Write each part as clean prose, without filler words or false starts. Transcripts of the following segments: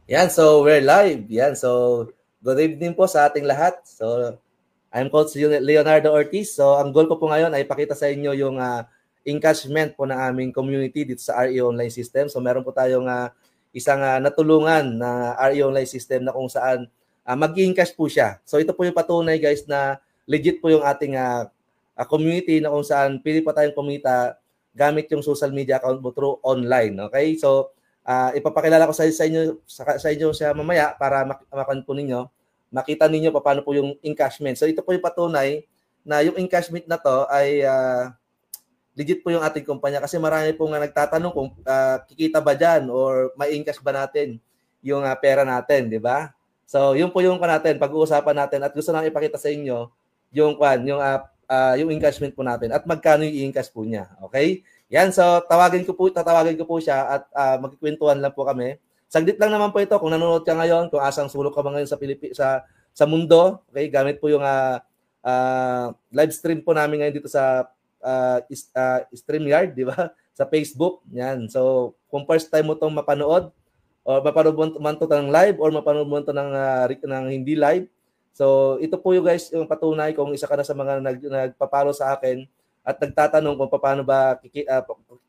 Yan, so we're live. Yan, so good evening po sa ating lahat. So I'm Coach Leonardo Ortiz. So ang goal ko po ngayon ay pakita sa inyo yung encashment po ng aming community dito sa RE Online System. So meron po tayong isang natulungan na RE Online System na kung saan mag-encash po siya. So ito po yung patunay guys na legit po yung ating community na kung saan pili pa tayong kumita gamit yung social media account mo through online. Okay? So ipapakilala ko sa inyo siya mamaya para makan po ninyo, makita ninyo paano po yung encashment. So ito po yung patunay na yung encashment na to ay legit po yung ating kumpanya kasi marami po nga nagtatanong kung kikita ba dyan or may encash ba natin yung pera natin, di ba? So yun po yung natin, pag-uusapan natin at gusto lang ipakita sa inyo yung encashment po natin at magkano yung i-encash po niya. Okay? Yan, so tatawagin ko po siya at magkikwentuhan lang po kami. Saglit lang naman po ito kung nanonood ka ngayon, kung asang sulok ka ba ngayon sa mundo, okay? Gamit po yung live stream po namin ngayon dito sa StreamYard, di ba? Sa Facebook. Yan. So, kung first time mo 'tong mapanood or mapanood mo to ng live or mapanood mo to ng hindi live. So, ito po yung guys, yung patunay kung isa ka na sa mga nagpapalo sa akin at nagtatanong kung paano ba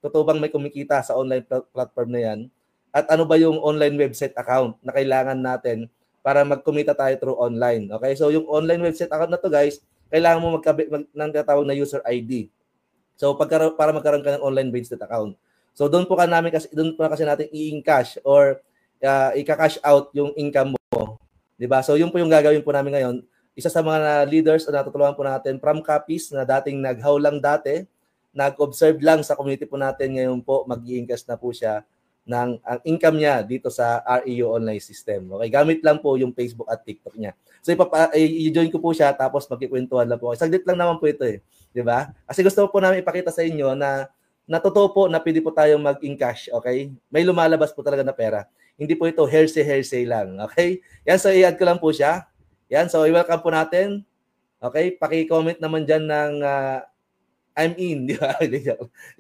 totoo bang may kumikita sa online platform na yan at ano ba yung online website account na kailangan natin para magkumita tayo through online. Okay? So yung online website account na to guys, kailangan mo ng tatawag na user ID. So para magkaroon ka ng online website account. So doon po kasi natin i-encash or i-cash out yung income mo. 'Di ba? So yun po yung gagawin po namin ngayon. Isa sa mga leaders na natutulungan po natin from Capiz na dating naghaw lang dati, nag-observe lang sa community po natin, ngayon po mag-i-encash na po siya ng ang income niya dito sa REU online system. Okay, gamit lang po yung Facebook at TikTok niya. So i-join ko po siya tapos magkikwentuhan lang po. Saglit lang naman po ito 'di ba? Kasi gusto po namin ipakita sa inyo na totoo po na pwede po tayong mag-encash, okay? May lumalabas po talaga na pera. Hindi po ito hearsay lang, okay? Yan, so i-add ko lang po siya. Yan, so i-welcome po natin. Okay, paki-comment naman diyan ng I'm in, di ba?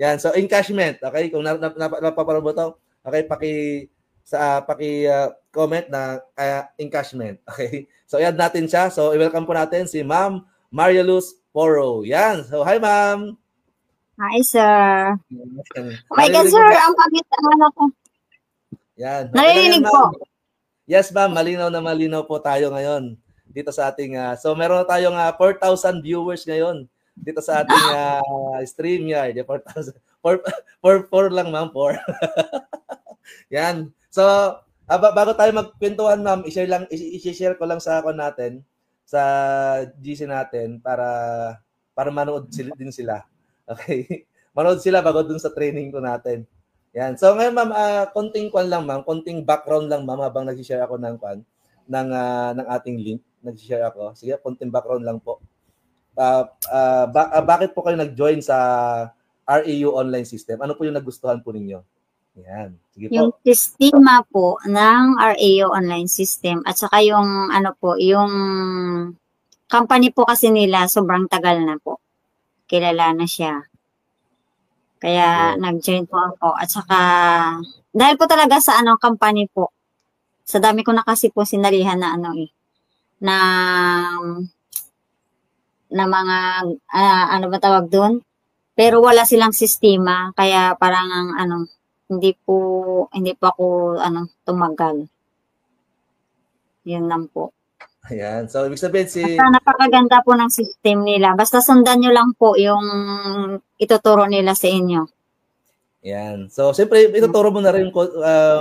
Yan, so encashment, okay? Kung napapanood mo to, okay, paki-comment na encashment, okay? So i-add natin siya. So i-welcome po natin si Ma'am Marialuz Poro. Yan. So hi Ma'am. Hi sir. Oh my God sir, ang pangit ano ko. Yan. Okay narinig yan, po. Yes ma'am, malinaw po tayo ngayon dito sa ating so meron na tayong 4,000 viewers ngayon dito sa ating StreamYard. 4,000 4 lang ma'am, 4. Yan. So bago tayo magkwentuhan ma'am, i-share ko lang sa natin sa GC natin para manood din sila. Okay? Manood sila bago dun sa training ko natin. Yan. So ngayon ma'am, konting background lang ma'am habang nag-share ako ng ating link. Nag-share ako. Sige, konting background lang po. Bakit po kayo nag-join sa REU online system? Ano po yung nagustuhan po ninyo? Yan. Sige po. Yung sistema po ng REU online system at saka yung yung company po kasi nila sobrang tagal na po. Kilala na siya. Kaya nag-join po ako. At saka dahil po talaga sa company po. Sa dami ko na kasi po sinalihan na na mga ano ba tawag doon? Pero wala silang sistema kaya parang hindi po ako tumagal. Yun lang po. Ayan. So ibig sabihin basta napakaganda po ng system nila. Basta sundan nyo lang po yung ituturo nila sa inyo. Yan. So, siyempre, ituturo mo na rin po,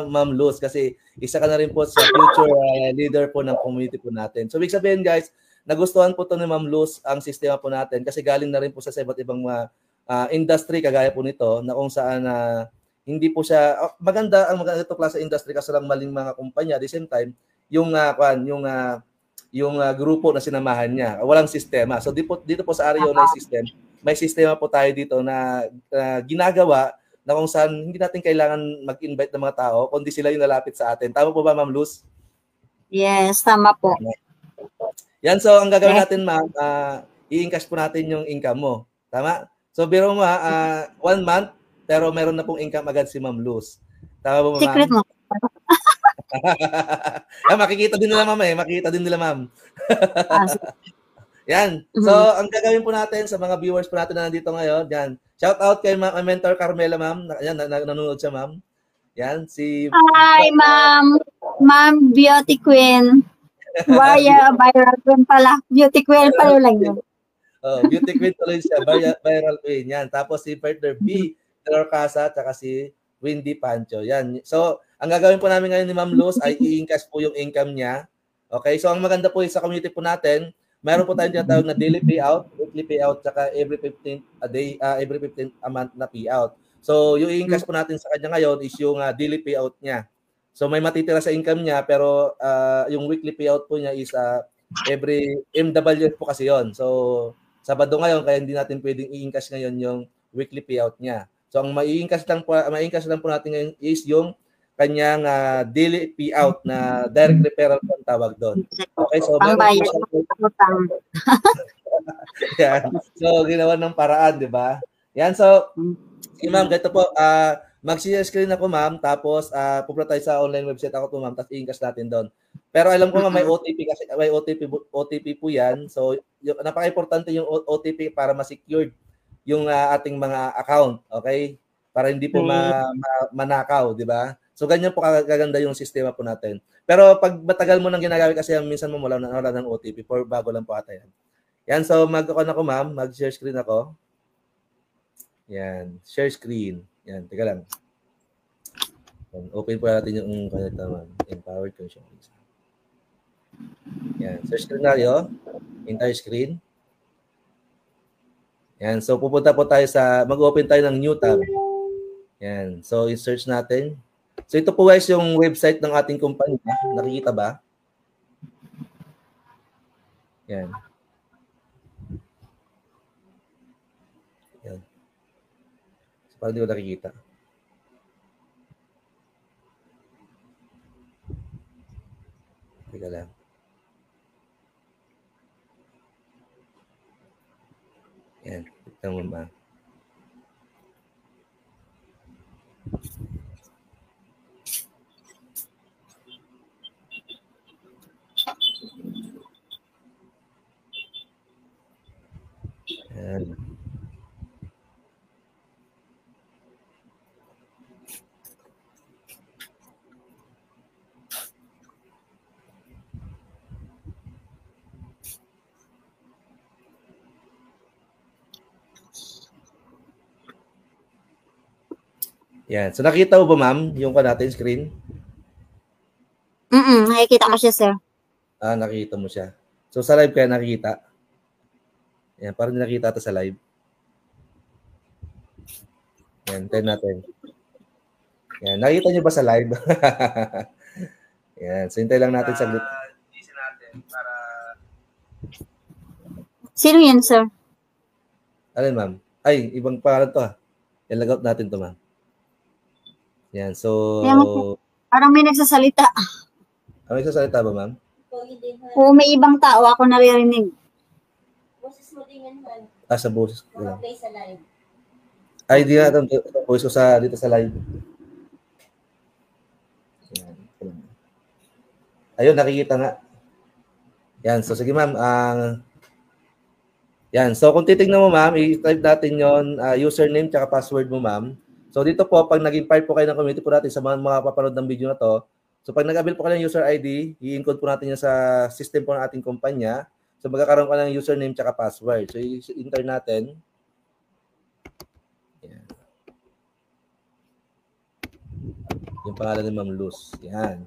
Ma'am Luz, kasi isa ka na rin po sa future leader po ng community po natin. So, ibig sabihin, guys, nagustuhan po to ni Ma'am Luz ang sistema po natin kasi galing na rin po sa iba't ibang industry kagaya po nito na kung saan hindi po siya, maganda ito klase industry kasi lang maling mga kumpanya. At the same time, yung grupo na sinamahan niya, walang sistema. So, dito po sa REU Online System, may sistema po tayo dito na ginagawa na kung saan hindi natin kailangan mag-invite ng mga tao, kundi sila yung nalapit sa atin. Tama po ba, Ma'am Luz? Yes, tama po. Yan, so ang gagawin natin, ma'am, i-encash po natin yung income mo. Tama? So, biro mo 1 month, pero meron na pong income agad si Ma'am Luz. Tama po, ma'am? Secret mo. Makikita din nila ma'am makikita din nila ma'am. Yan. So, ang gagawin po natin sa mga viewers po natin na nandito ngayon, yan. Shout out kay Mentor Carmela, ma'am. Yan, nanonood siya, ma'am. Yan, si... Hi, ma'am. Ma'am, Beauty Queen. Viral Queen pala. Beauty Queen pala lang yun. Beauty Queen tuloy siya. Viral Queen. Yan. Tapos si partner B, Taylor Casa, at si Windy Pancho. Yan. So, ang gagawin po namin ngayon ni Ma'am Luz ay i-encash po yung income niya. Okay? So, ang maganda po sa community po natin, mayroon po tayong tinatawag na daily payout, weekly payout, saka every 15th a day, every 15th a month na payout. So, yung i-encash po natin sa kanya ngayon is yung daily payout niya. So, may matitira sa income niya, pero yung weekly payout po niya is every MW po kasi yon. So, Sabado ngayon, kaya hindi natin pwedeng i-encash ngayon yung weekly payout niya. So, ang ma-i-encash lang po natin ngayon is yung kanyang daily payout na direct referral po ang tawag doon. Okay, so yan. So, ginawa ng paraan, di ba? Yan, so, ma'am, ganito po, mag-share screen ako, ma'am, tapos pupunta tayo sa online website ako po, ma'am, tapos i-encash natin doon. Pero alam ko, ma'am, may OTP kasi, may OTP po yan. So, napaka-importante yung OTP para ma-secured yung ating mga account, okay? Para hindi po manakaw, di ba? So, ganyan po kaganda yung sistema po natin. Pero pag matagal mo nang ginagamit kasi minsan mo wala ng OTP, for bago lang po ata yan. Yan, so mag-on ako, ma'am. Mag-share screen ako. Yan, share screen. Yan, teka lang. Yan, open po natin yung kanita, ma'am. Empowered conscience. Yan, share screen na yun. Entire screen. Yan, so pupunta po tayo mag-open tayo ng new tab. Yan, so i-search natin. So ito po guys yung website ng ating kumpanya. Nakikita ba? Yan. Yan. So, parang hindi ko nakikita. Teka lang. Yan. Tignan mo ba? Yan. Yan. So nakita mo ba, ma'am, yung natin screen? Nakikita ko siya, sir. Nakikita mo siya. So sa live kaya nakikita? Yan, parang nakita ito sa live. Yan, try natin. Yan, nakita niyo ba sa live? Yan, so hintay lang natin saglit. Sino yan, sir? Alin, ma'am? Ay, ibang pangalan to Yan, log out natin to, ma'am. Yan, so... Parang may nagsasalita. May nagsasalita ba, ma'am? Oo, may ibang tao ako naririnig. Boses mo din yan, man. Sa boses ko. Play sa live. Ay, di nga ito. Boses ko dito sa live. Yan. Ayun, nakikita nga. Yan, so sige, ma'am. Yan, so kung titignan mo, ma'am, i-type natin yon username tsaka password mo, ma'am. So dito po, pag naging part po kayo ng community po natin sa mga papanood ng video na to, so pag nag-avail po kayo ng user ID, i-encode po natin yan sa system po ng ating kumpanya. So magkakaroon ka ng username tsaka password. So i-enter natin. Yan. Yung pangalan ni Ma'am Luz. Yan.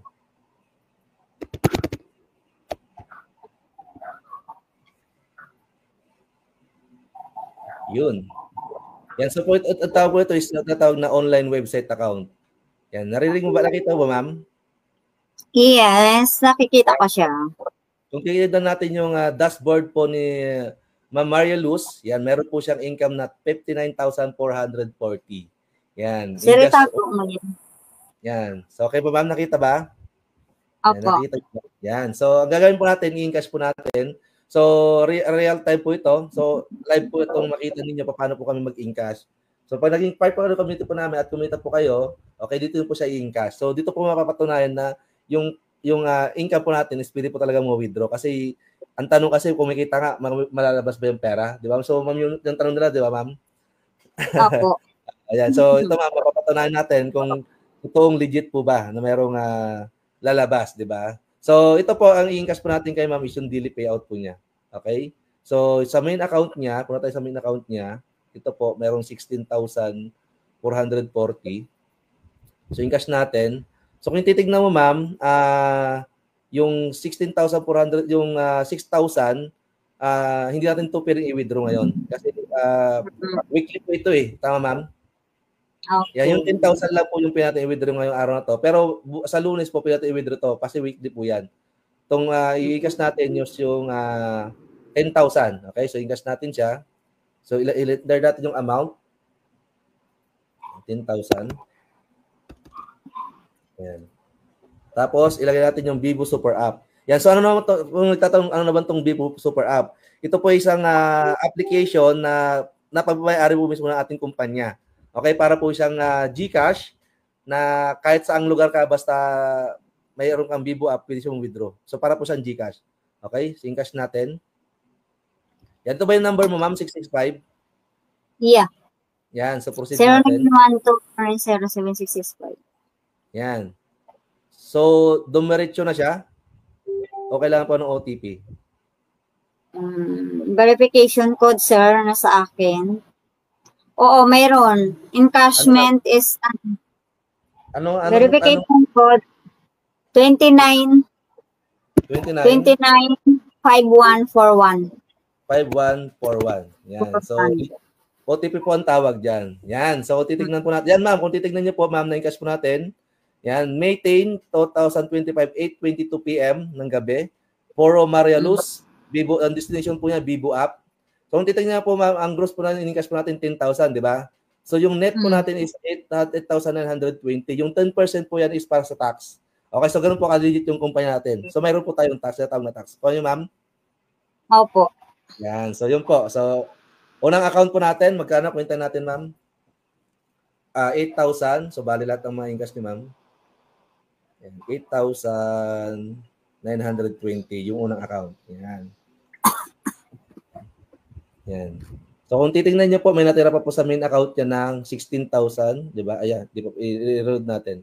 Yun. Yan, so po, ang tawag po ito is natawag na online website account. Yan, naririnig mo ba? Nakita mo ba, ma'am? Yes, nakikita ko siya. Kung titignan natin yung dashboard po ni Ma'am Maria Luz, yan, meron po siyang income na 59,440. Yan. Sirita po mo yan. Yan. So, okay po, ma'am, nakita ba? Opo. Yan, nakita. Yan. So, ang gagawin po natin, i-encash po natin. So, real time po ito. So, live po itong makita ninyo paano po kami mag-encash. So, pag naging part po ng community po namin at kumita po kayo, okay, dito po siya i-encash. So, dito po mapapatunayan na yung income po natin is pwede po talaga mo withdraw kasi ang tanong kasi kumikita nga malalabas ba yung pera, di ba? So ma'am yung tanong nila, di ba ma'am? Opo. Ayan, so ito ma'am, mapapatunayan natin kung totoong legit po ba na mayroong lalabas, di ba? So ito po ang i-encash po natin kay ma'am is yung daily payout po niya. Okay? So sa main account niya, punta tayo sa main account niya, ito po merong 16,440. So encash natin. So kung titignan mo ma'am, yung 16,400, yung 6,000, hindi natin ito pwedeng i-withdraw ngayon. Kasi weekly po ito eh. Tama ma'am? Okay. Yan, yung 10,000 lang po yung pwede natin i-withdraw ngayong araw na to. Pero sa Lunes po pwede natin i-withdraw to kasi weekly po yan. Itong i-encash natin yung 10,000. Okay, so i-encash natin siya. So i-enter natin yung amount. 10,000. Yan. Tapos ilagay natin yung Vivo Super App. Yan, so ano naman to, kung nagtatanong ano naman tong Vivo Super App? Ito po isang application na napagbabayari po mismo ng ating kumpanya. Okay, para po siyang GCash na kahit saang lugar ka basta mayroon kang Vivo app, pwede siyang withdraw. So para po siyang GCash. Okay, so cash natin. Yan, ito ba yung number mo, ma'am? 665? Yeah. Yan, so proceed natin. 0912-0765. Yan. So, dumiretso na siya? O kailangan pa ng OTP? Verification code, sir, nasa akin. Oo, mayroon. Encashment is verification code 29 5141. 5141. Yan. So, OTP po ang tawag dyan. Yan. So, titignan po natin. Yan, ma'am. Kung titignan niyo po, ma'am, na-encash po natin. Yan. May 10, 2025, 8:22 p.m. ng gabi. Poro Maria Luz. Vivo, ang destination po niya, Vivo app. So, kung titignan po, ma'am, ang gross po natin, in-encash po natin 10,000, di ba? So, yung net po natin is 8,920. Yung 10% po yan is para sa tax. Okay, so ganun po ka-legit yung kumpanya natin. So, mayroon po tayong tax, natawag na tax. Kung yun, ma'am? Opo. Yan. So, yun po. So, unang account po natin, magkano? Kwenta natin, ma'am? 8,000. So, bali lahat ng mga encash ni ma'am. 8,920 yung unang account. Yan. Yan. So, kung titingnan niyo po, may natira pa po sa main account niya ng 16,000. Di ba? Ayan. I-reload natin.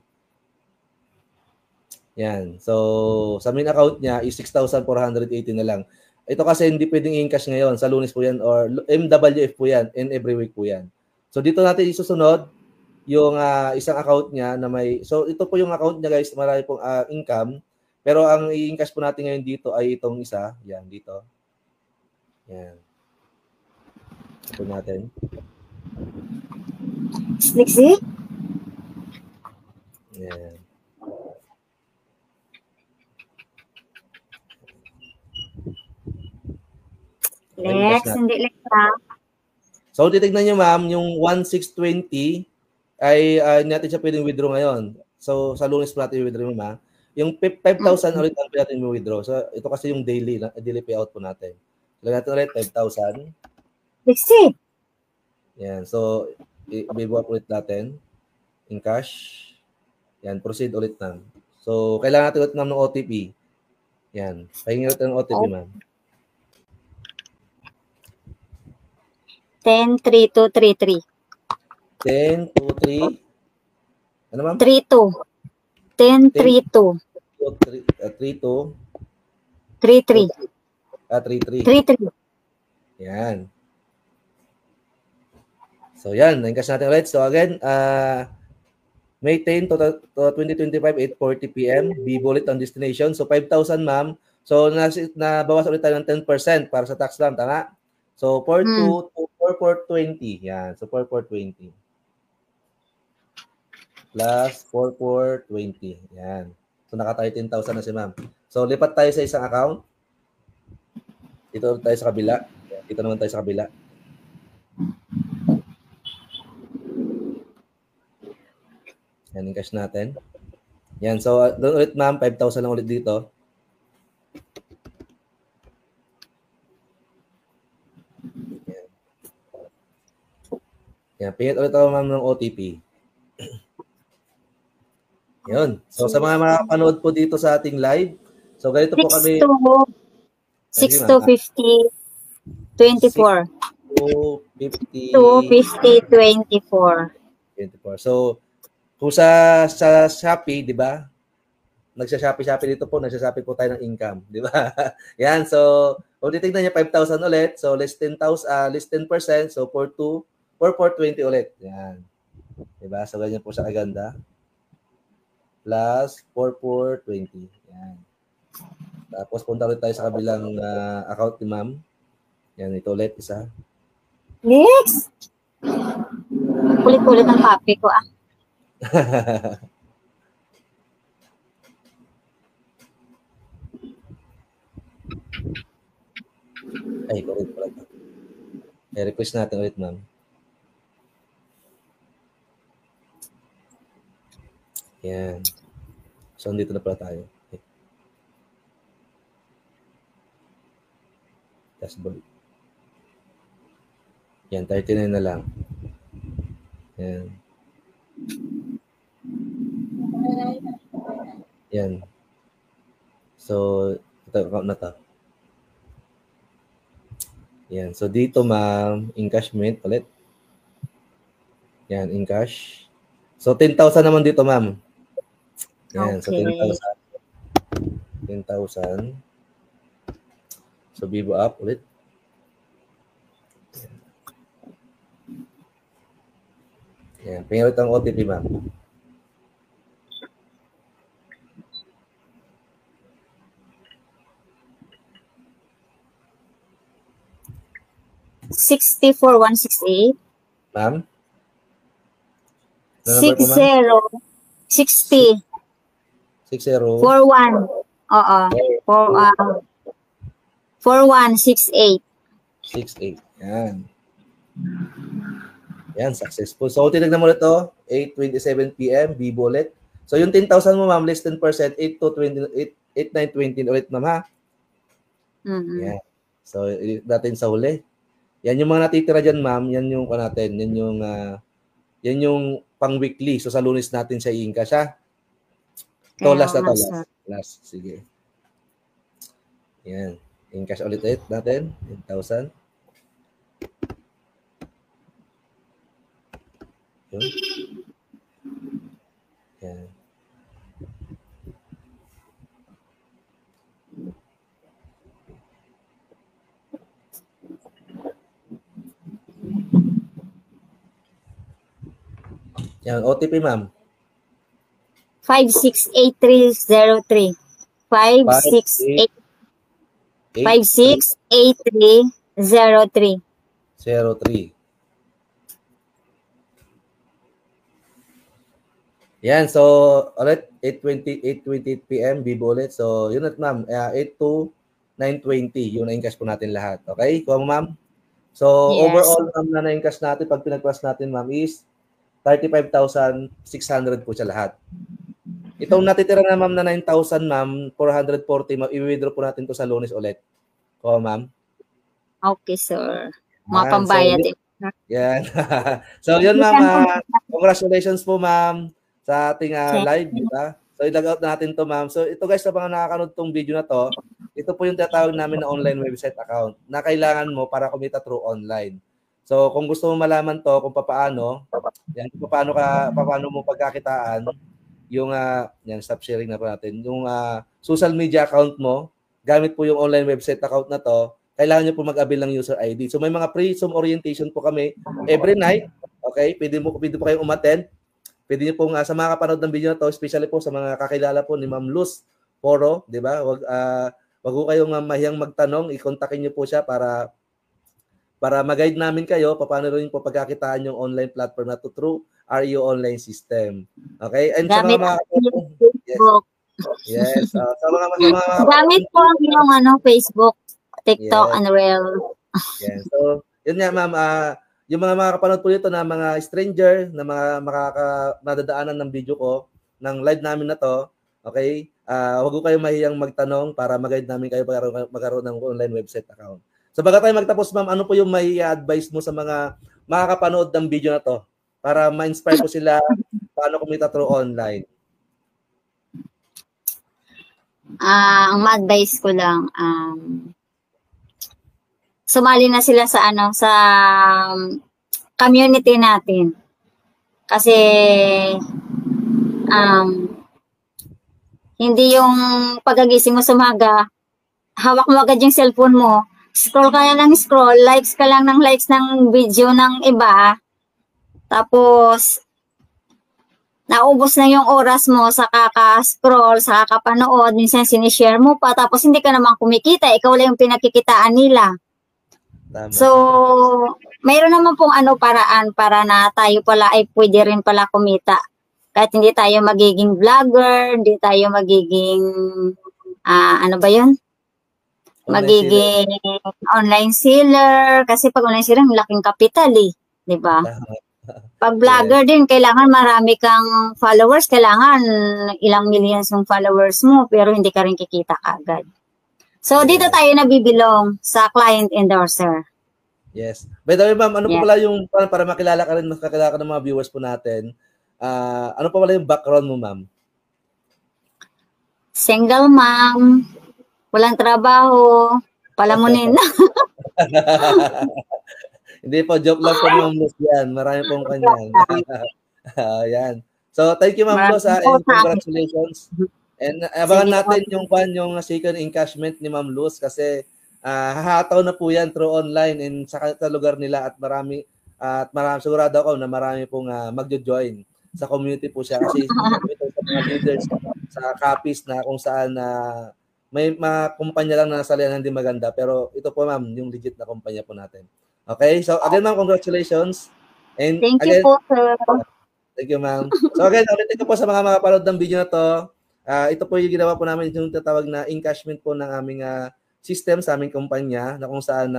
Yan. So, sa main account niya is 6,480 na lang. Ito kasi hindi pwedeng i-encash ngayon. Sa Lunes po yan or MWF po yan. And every week po yan. So, dito natin isusunod yung isang account niya na may... So, ito po yung account niya, guys. Marami pong income. Pero ang i-encash po natin ngayon dito ay itong isa. Yan, dito. Yan. Ito natin. Snixie? Yan. Lex, hindi Lex ha. So, titignan nyo, ma'am, yung 1,620 ay natin siya pwedeng withdraw ngayon. So, sa Lunes po natin i-withdraw, ma'am. Yung 5,000 ulit ang pwede natin i-withdraw. So, ito kasi yung daily payout po natin. Lagyan natin ulit, 5,000. Lexi! Yan. So, i-withdraw ulit natin in cash. Yan. Proceed ulit, ma'am. So, kailangan natin ulit, ma'am, ng OTP. Yan. Pahingi ulit ng OTP, ma'am. 103233. 1023. Ano, ma'am? 32. 1032. 32. 33. 33. 33. Yan. So, yan. Na-encash natin ulit. So, again, May 10 to 2025, 8:40 p.m. Vivo ulit ang destination. So, 5,000, ma'am. So, nabawas ulit tayo ng 10% para sa tax lang. Tama? So, 4,420. Yan. So, 4,420. Plus 4,420. Yan. So, nakatayo 10,000 na si ma'am. So, lipat tayo sa isang account. Dito tayo sa kabila. Dito naman tayo sa kabila. Yan, cash natin. Yan. So, doon ulit ma'am, 5,000 lang ulit dito. Yan, pingit ulit ako ma'am ng OTP. Yun. So sa mga makakapanood po dito sa ating live, so ganito po kami. 6 to 50, 24. 250, 250, 24. 24. So kung sa Shopee, di ba? Nagsha-Shopee dito po, nagsha-Shopee po tayo ng income, di ba? Yan, so kung titignan niya 5,000 ulit, so less 10,000, less 10%, so 4,420 ulit. Yan. Di ba? So ganyan po siya kaganda. Plus 4,420. Yan. Tapos punta ulit tayo sa kabilang account ni ma'am. Yan, ito ulit, isa. Lex! Kulit-kulit ang papi ko ah. Ay, correct pala. I-request natin ulit, ma'am. Yan. So, dito na pala tayo. Okay. Dashboard. Yan, 39 na lang. Yan. Yan. So, ito, account na to. Yan. So, dito, ma'am, encashment ulit. Yan, encash. So, 10,000 naman dito, ma'am. Yan. So, 10,000. 10,000. So, Vivo app ulit. Yan. Pingin ulit ang OTP, ma'am. $64,168. Ma'am? 60. 60. 60. 41. Oo. 4168. 68. Yan. Yan, successful. So, titignan mo ulit ito. 8:27 p.m. Vivo ulit. So, yung 10,000 mo, ma'am, less 10%, 8,920 ulit, ma'am, ha? Mm-hmm. Yan. So, natin sa huli. Yan yung mga natitira dyan, ma'am. Yan yung natin. Yan yung pang-weekly. So, sa Lunes natin siya i-encash, ha? Ito, last na to. Last. Sige. Yan. Encash ulit natin. 10,000. Yun. Yan. Yan, OTP, ma'am. 568303. 568303. 03. Yan, so ulit 8:28 p.m. Vivo ulit. So, yun at ma'am, 8 to 9:20 yung na-encash po natin lahat. Okay? Kuha mo, ma'am. So, Yes. overall ma'am na na-encash natin pag pinag-plus natin, ma'am, is 35,600 po siya lahat. Itong natitira na, ma'am, na 9,000, ma'am, 440, ma'am, i-withdraw po natin to sa Lunes ulit. Kuha, ma'am. Okay, sir. Mga pambayad. Yan. So, yun, ma'am. Congratulations po, ma'am, sa ating live, di ba? So, i-log out natin to, ma'am. So, ito guys, sa mga nakakanood tong video na to, ito po yung tinatawag namin na online website account na kailangan mo para kumita through online. So, kung gusto mo malaman to kung paano, yan, paano mo pagkakitaan, yung, yan, stop sharing na po natin, yung social media account mo, gamit po yung online website account na to, kailangan nyo po mag-avail ng user ID. So, may mga pre-Zoom orientation po kami every night. Okay? Pwede po kayong umattend. Pwede nyo pong, sa mga kapanood ng video na to, especially po sa mga kakilala po ni Ma'am Luz Poro, di ba? Wag po kayong mahiyang magtanong, i-contactin nyo po siya para mag-guide namin kayo paano rin po pagkakitaan yung online platform na to through REO online system. Okay? And sa mga Facebook. Yes. Sa mga gamit po yung Facebook, TikTok, and Reel. Yes. So, yun nga, ma'am, yung mga makakapanood po dito na mga stranger, na mga madadaanan ng video ko, ng live namin na to, okay? Huwag ko kayong mahiyang magtanong para mag-guide namin kayo magkaroon ng online website account. So bago tayo magtapos, ma'am, ano po yung may advice mo sa mga makakapanood ng video na to para ma-inspire po sila paano kumita through online? Ang ma-advise ko lang, sumali na sila sa sa community natin. Kasi hindi yung pagagising mo sa umaga, hawak mo agad yung cellphone mo, scroll ka na ng scroll, likes ka lang ng likes ng video ng iba, tapos naubos na yung oras mo sa kaka-scroll, sa kakapanood, minsan sinishare mo pa, tapos hindi ka naman kumikita, ikaw lang yung pinagkikitaan nila. Tama. So, mayroon naman pong paraan para na tayo pala ay pwede rin pala kumita. Kahit hindi tayo magiging vlogger, hindi tayo magiging, ano ba yun? Magiging online seller. Kasi pag online seller, laking kapital eh. Di ba? Pag vlogger din, kailangan marami kang followers. Kailangan ilang millions yung followers mo, pero hindi ka rin kikita agad. So, dito tayo nabibilong sa client endorser. Yes. By the way, ma'am, ano po pala yung, para makilala ka rin, makakilala ka ng mga viewers po natin, ano pa pala yung background mo, ma'am? Single mom, walang trabaho, palamunin na. Hindi po, joke lang po ni Ma'am Luz yan. Marami pong kanyan. Yan. So, thank you, Ma'am Luz, and congratulations. And abangan natin yung second encashment ni Ma'am Luz kasi hahataw na po yan through online and sa lugar nila at marami sigurado ako na marami pong magjo-join sa community po siya kasi ito sa mga leaders sa copies na kung saan may mga kumpanya lang na nasalihan na hindi maganda pero ito po ma'am yung legit na kumpanya po natin. Okay? So again ma'am, congratulations. And thank again, you po sir. Thank you ma'am. So again, ulitin ko po sa mga makapanood ng video na to. Ito po yung ginawa po namin yung tatawag na encashment po ng aming system sa aming kumpanya na kung saan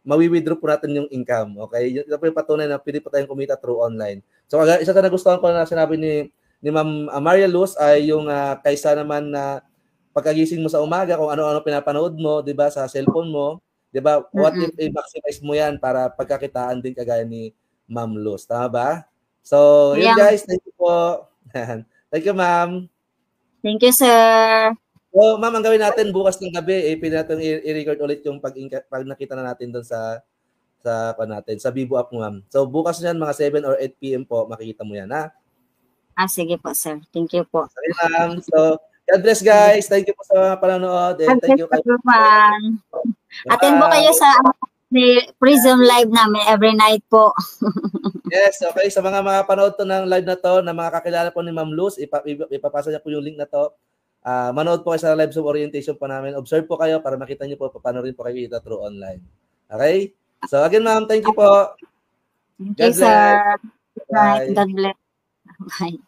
mawi-withdraw po natin yung income. Okay? Ito po yung patunay na pwede po tayong kumita through online. So, isa na nagustuhan ko na sinabi ni Ma'am Maria Luz ay yung kaysa naman na pagkagising mo sa umaga kung ano-ano pinapanood mo, 'di ba, sa cellphone mo, 'di ba? What if i-maximize mo 'yan para pagkakitaan din kagaya ni Ma'am Luz, tama ba? So, yun guys, thank you po. Thank you, ma'am. Thank you, sir. So, ma'am, ang gawin natin bukas ng gabi, pinatong i-record ulit yung pag nakita na natin doon sa Bibo app mo, ma'am. So, bukas yan, mga 7 or 8 p.m. po, makikita mo yan, ha? Sige po, sir. Thank you po. Okay, ma'am. So, God bless, guys. Thank you po sa panonood. And thank you. Attend po kayo sa Prism Live namin every night po. Yes, okay. Sa mga panood to ng live na to, na mga kakilala po ni Ma'am Luz, ipapasa niya po yung link na to. Manood po kayo sa live Zoom orientation po namin. Observe po kayo para makita niyo po paano rin po kayo kita through online. Okay? So again, ma'am, thank you po. Thank you, sir. Bye. God bless. Bye.